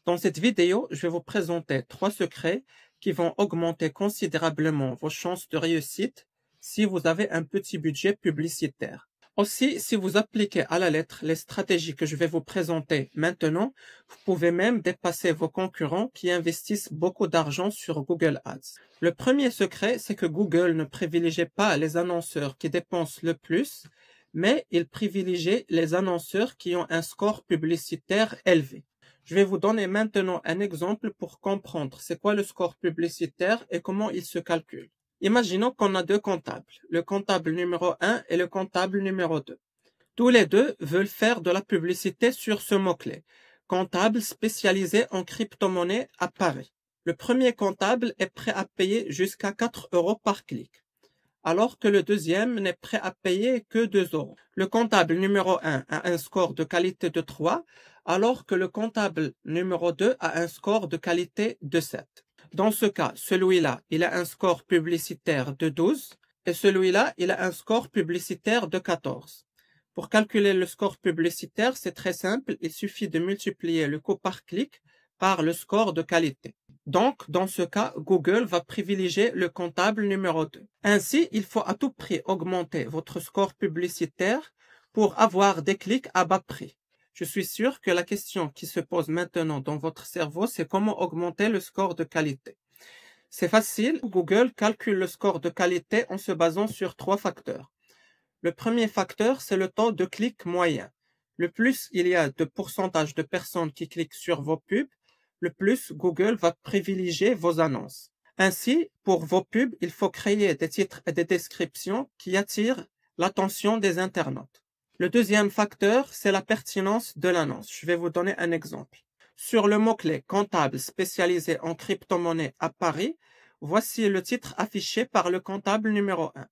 Dans cette vidéo, je vais vous présenter 3 secrets qui vont augmenter considérablement vos chances de réussite si vous avez un petit budget publicitaire. Aussi, si vous appliquez à la lettre les stratégies que je vais vous présenter maintenant, vous pouvez même dépasser vos concurrents qui investissent beaucoup d'argent sur Google Ads. Le premier secret, c'est que Google ne privilégie pas les annonceurs qui dépensent le plus, mais il privilégie les annonceurs qui ont un score publicitaire élevé. Je vais vous donner maintenant un exemple pour comprendre c'est quoi le score publicitaire et comment il se calcule. Imaginons qu'on a 2 comptables, le comptable numéro 1 et le comptable numéro 2. Tous les deux veulent faire de la publicité sur ce mot-clé, comptable spécialisé en crypto-monnaie à Paris. Le premier comptable est prêt à payer jusqu'à 4 € par clic, alors que le deuxième n'est prêt à payer que 2 €. Le comptable numéro 1 a un score de qualité de 3, alors que le comptable numéro 2 a un score de qualité de 7. Dans ce cas, celui-là, il a un score publicitaire de 12 et celui-là, il a un score publicitaire de 14. Pour calculer le score publicitaire, c'est très simple, il suffit de multiplier le coût par clic par le score de qualité. Donc, dans ce cas, Google va privilégier le comptable numéro 2. Ainsi, il faut à tout prix augmenter votre score publicitaire pour avoir des clics à bas prix. Je suis sûr que la question qui se pose maintenant dans votre cerveau, c'est comment augmenter le score de qualité. C'est facile, Google calcule le score de qualité en se basant sur 3 facteurs. Le premier facteur, c'est le taux de clic moyen. Le plus il y a de pourcentage de personnes qui cliquent sur vos pubs, le plus Google va privilégier vos annonces. Ainsi, pour vos pubs, il faut créer des titres et des descriptions qui attirent l'attention des internautes. Le deuxième facteur, c'est la pertinence de l'annonce. Je vais vous donner un exemple. Sur le mot-clé comptable spécialisé en crypto-monnaie à Paris, voici le titre affiché par le comptable numéro 1.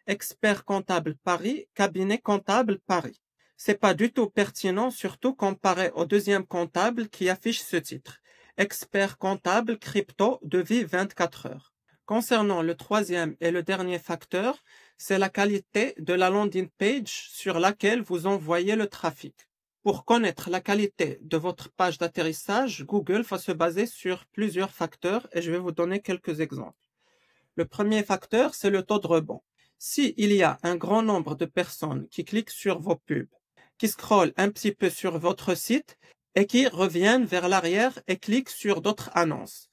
Expert comptable Paris, cabinet comptable Paris. C'est pas du tout pertinent, surtout comparé au deuxième comptable qui affiche ce titre. Expert comptable crypto devis 24 heures. Concernant le troisième et le dernier facteur, c'est la qualité de la landing page sur laquelle vous envoyez le trafic. Pour connaître la qualité de votre page d'atterrissage, Google va se baser sur plusieurs facteurs et je vais vous donner quelques exemples. Le premier facteur, c'est le taux de rebond. Si il y a un grand nombre de personnes qui cliquent sur vos pubs, qui scrollent un petit peu sur votre site et qui reviennent vers l'arrière et cliquent sur d'autres annonces,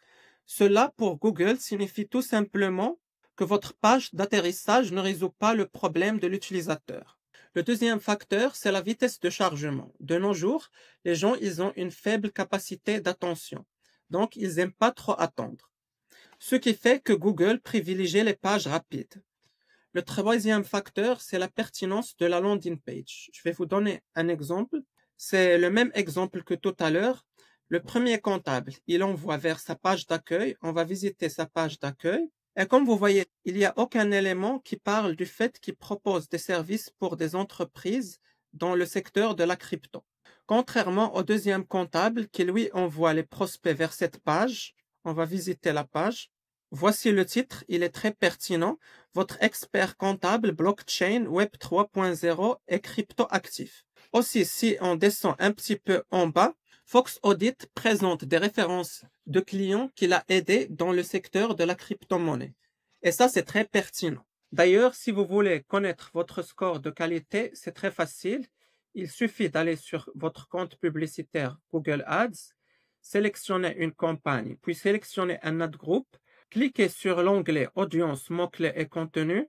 cela pour Google signifie tout simplement que votre page d'atterrissage ne résout pas le problème de l'utilisateur. Le deuxième facteur, c'est la vitesse de chargement. De nos jours, les gens, ils ont une faible capacité d'attention. Donc, ils n'aiment pas trop attendre. Ce qui fait que Google privilégie les pages rapides. Le troisième facteur, c'est la pertinence de la landing page. Je vais vous donner un exemple. C'est le même exemple que tout à l'heure. Le premier comptable, il envoie vers sa page d'accueil. On va visiter sa page d'accueil. Et comme vous voyez, il n'y a aucun élément qui parle du fait qu'il propose des services pour des entreprises dans le secteur de la crypto. Contrairement au deuxième comptable qui lui envoie les prospects vers cette page, on va visiter la page. Voici le titre, il est très pertinent. Votre expert comptable blockchain web 3.0 et crypto actif. Aussi, si on descend un petit peu en bas, Fox Audit présente des références de clients qu'il a aidés dans le secteur de la crypto-monnaie. Et ça, c'est très pertinent. D'ailleurs, si vous voulez connaître votre score de qualité, c'est très facile. Il suffit d'aller sur votre compte publicitaire Google Ads, sélectionner une campagne, puis sélectionner un ad group, cliquez sur l'onglet Audience, mots-clés et contenu,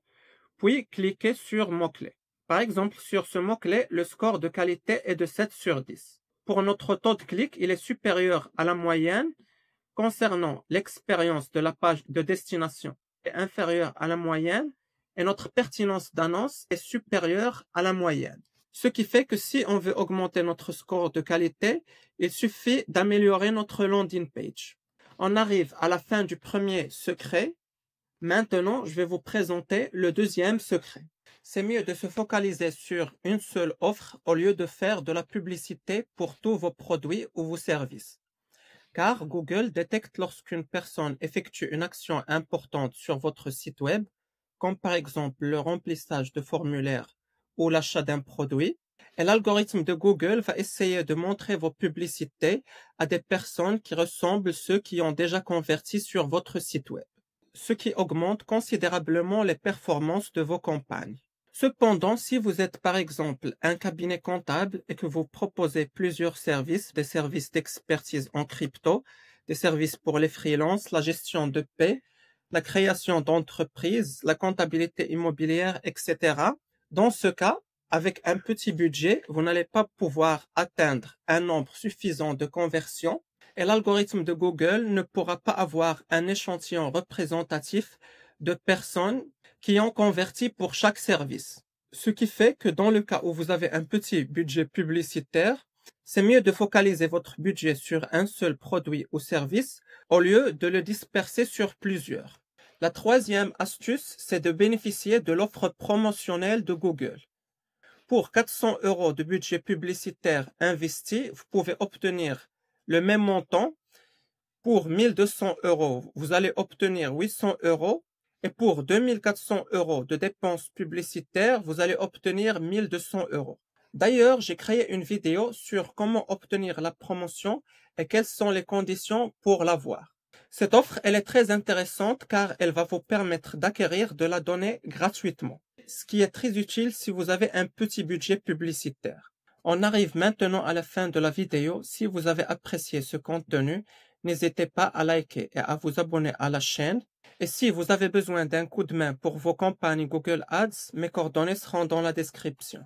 puis cliquez sur mots-clés. Par exemple, sur ce mot-clé, le score de qualité est de 7 sur 10. Pour notre taux de clic, il est supérieur à la moyenne. Concernant l'expérience de la page de destination est inférieure à la moyenne et notre pertinence d'annonce est supérieure à la moyenne. Ce qui fait que si on veut augmenter notre score de qualité, il suffit d'améliorer notre landing page. On arrive à la fin du premier secret. Maintenant, je vais vous présenter le deuxième secret. C'est mieux de se focaliser sur une seule offre au lieu de faire de la publicité pour tous vos produits ou vos services. Car Google détecte lorsqu'une personne effectue une action importante sur votre site web, comme par exemple le remplissage de formulaires ou l'achat d'un produit, Et l'algorithme de Google va essayer de montrer vos publicités à des personnes qui ressemblent à ceux qui ont déjà converti sur votre site web, ce qui augmente considérablement les performances de vos campagnes. Cependant, si vous êtes par exemple un cabinet comptable et que vous proposez plusieurs services, des services d'expertise en crypto, des services pour les freelances, la gestion de paie, la création d'entreprises, la comptabilité immobilière, etc. Dans ce cas, avec un petit budget, vous n'allez pas pouvoir atteindre un nombre suffisant de conversions et l'algorithme de Google ne pourra pas avoir un échantillon représentatif de personnes qui ont converti pour chaque service. Ce qui fait que dans le cas où vous avez un petit budget publicitaire, c'est mieux de focaliser votre budget sur un seul produit ou service au lieu de le disperser sur plusieurs. La troisième astuce, c'est de bénéficier de l'offre promotionnelle de Google. Pour 400 € de budget publicitaire investi, vous pouvez obtenir le même montant. Pour 1200 €, vous allez obtenir 800 € et pour 2400 € de dépenses publicitaires, vous allez obtenir 1200 €. D'ailleurs, j'ai créé une vidéo sur comment obtenir la promotion et quelles sont les conditions pour l'avoir. Cette offre, elle est très intéressante car elle va vous permettre d'acquérir de la donnée gratuitement, ce qui est très utile si vous avez un petit budget publicitaire. On arrive maintenant à la fin de la vidéo. Si vous avez apprécié ce contenu, n'hésitez pas à liker et à vous abonner à la chaîne. Et si vous avez besoin d'un coup de main pour vos campagnes Google Ads, mes coordonnées seront dans la description.